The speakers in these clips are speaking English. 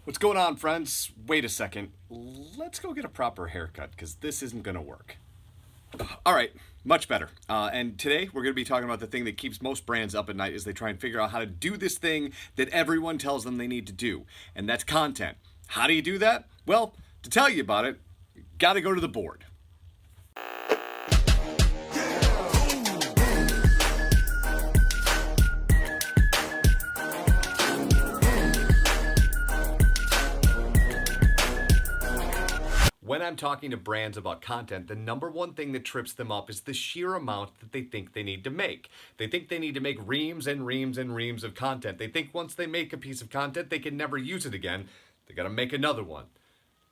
What's going on, friends? Wait a second. Let's go get a proper haircut because this isn't going to work. All right, much better. And today we're going to be talking about the thing that keeps most brands up at night as they try and figure out how to do this thing that everyone tells them they need to do, and that's content. How do you do that? Well, to tell you about it, you got to go to the board. When I'm talking to brands about content, the number one thing that trips them up is the sheer amount that they think they need to make. They think they need to make reams and reams and reams of content. They think once they make a piece of content, they can never use it again. They got to make another one.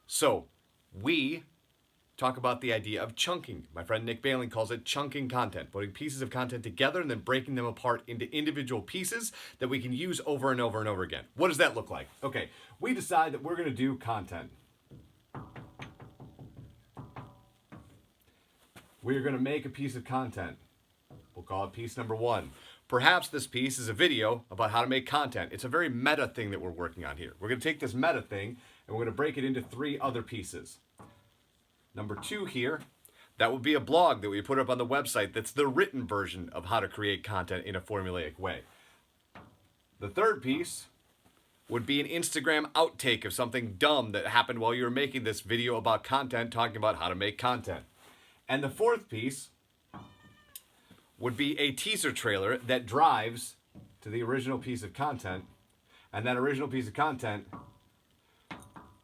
So we talk about the idea of chunking. My friend Nick Baling calls it chunking content, putting pieces of content together and then breaking them apart into individual pieces that we can use over and over and over again. What does that look like? Okay, we decide that we're going to do content. We're going to make a piece of content. We'll call it piece number 1. Perhaps this piece is a video about how to make content. It's a very meta thing that we're working on here. We're going to take this meta thing and we're going to break it into 3 other pieces. Number 2 here, that would be a blog that we put up on the website that's the written version of how to create content in a formulaic way. The 3rd piece would be an Instagram outtake of something dumb that happened while you were making this video about content, talking about how to make content. And the 4th piece would be a teaser trailer that drives to the original piece of content, and that original piece of content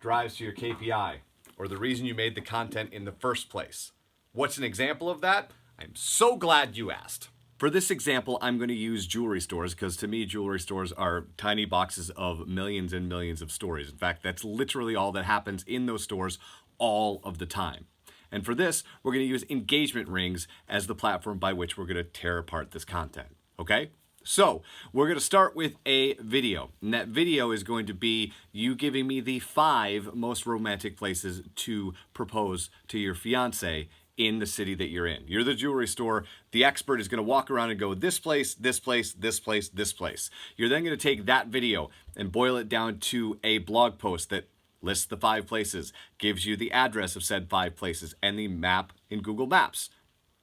drives to your KPI, or the reason you made the content in the first place. What's an example of that? I'm so glad you asked. For this example, I'm going to use jewelry stores because to me, jewelry stores are tiny boxes of millions and millions of stories. In fact, that's literally all that happens in those stores all of the time. And for this, we're going to use engagement rings as the platform by which we're going to tear apart this content, okay? So we're going to start with a video, and that video is going to be you giving me the 5 most romantic places to propose to your fiance in the city that you're in. You're the jewelry store. The expert is going to walk around and go, this place, this place, this place, this place. You're then going to take that video and boil it down to a blog post that lists the 5 places, gives you the address of said 5 places, and the map in Google Maps.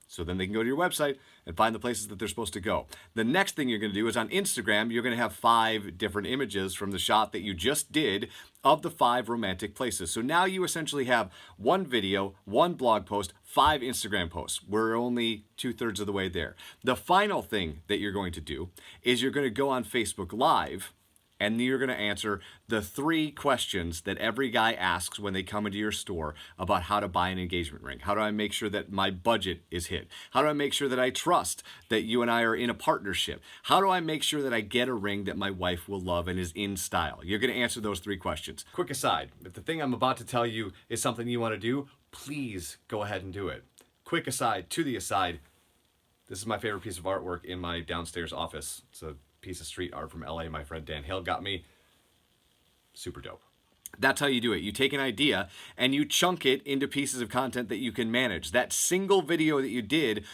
So then they can go to your website and find the places that they're supposed to go. The next thing you're going to do is on Instagram, you're going to have 5 different images from the shot that you just did of the 5 romantic places. So now you essentially have 1 video, 1 blog post, 5 Instagram posts. We're only 2/3 of the way there. The final thing that you're going to do is you're going to go on Facebook Live, and you're going to answer the 3 questions that every guy asks when they come into your store about how to buy an engagement ring. How do I make sure that my budget is hit? How do I make sure that I trust that you and I are in a partnership? How do I make sure that I get a ring that my wife will love and is in style? You're going to answer those 3 questions. Quick aside, if the thing I'm about to tell you is something you want to do, please go ahead and do it. Quick aside, to the aside, this is my favorite piece of artwork in my downstairs office. It's a piece of street art from LA my friend Dan Hill got me. Super dope. That's how you do it. You take an idea and you chunk it into pieces of content that you can manage. That single video that you did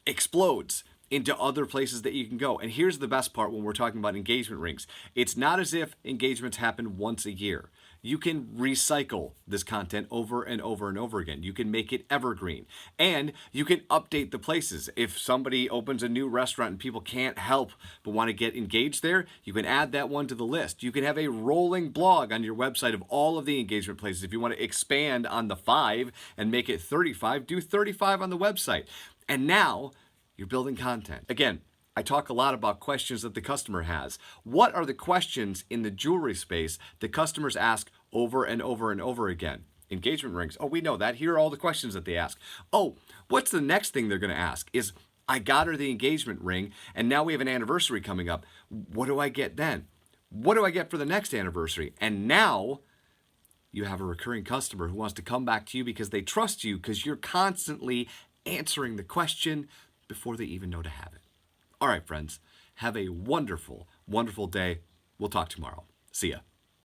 explodes into other places that you can go. And here's the best part when we're talking about engagement rings. It's not as if engagements happen once a year. You can recycle this content over and over and over again. You can make it evergreen. And you can update the places. If somebody opens a new restaurant and people can't help but want to get engaged there, you can add that one to the list. You can have a rolling blog on your website of all of the engagement places. If you want to expand on the 5 and make it 35, do 35 on the website. And now you're building content. Again, I talk a lot about questions that the customer has. What are the questions in the jewelry space that customers ask over and over and over again? Engagement rings. Oh, we know that. Here are all the questions that they ask. Oh, what's the next thing they're going to ask is, I got her the engagement ring, and now we have an anniversary coming up. What do I get then? What do I get for the next anniversary? And now you have a recurring customer who wants to come back to you because they trust you because you're constantly answering the question before they even know to have it. All right, friends, have a wonderful, wonderful day. We'll talk tomorrow. See ya.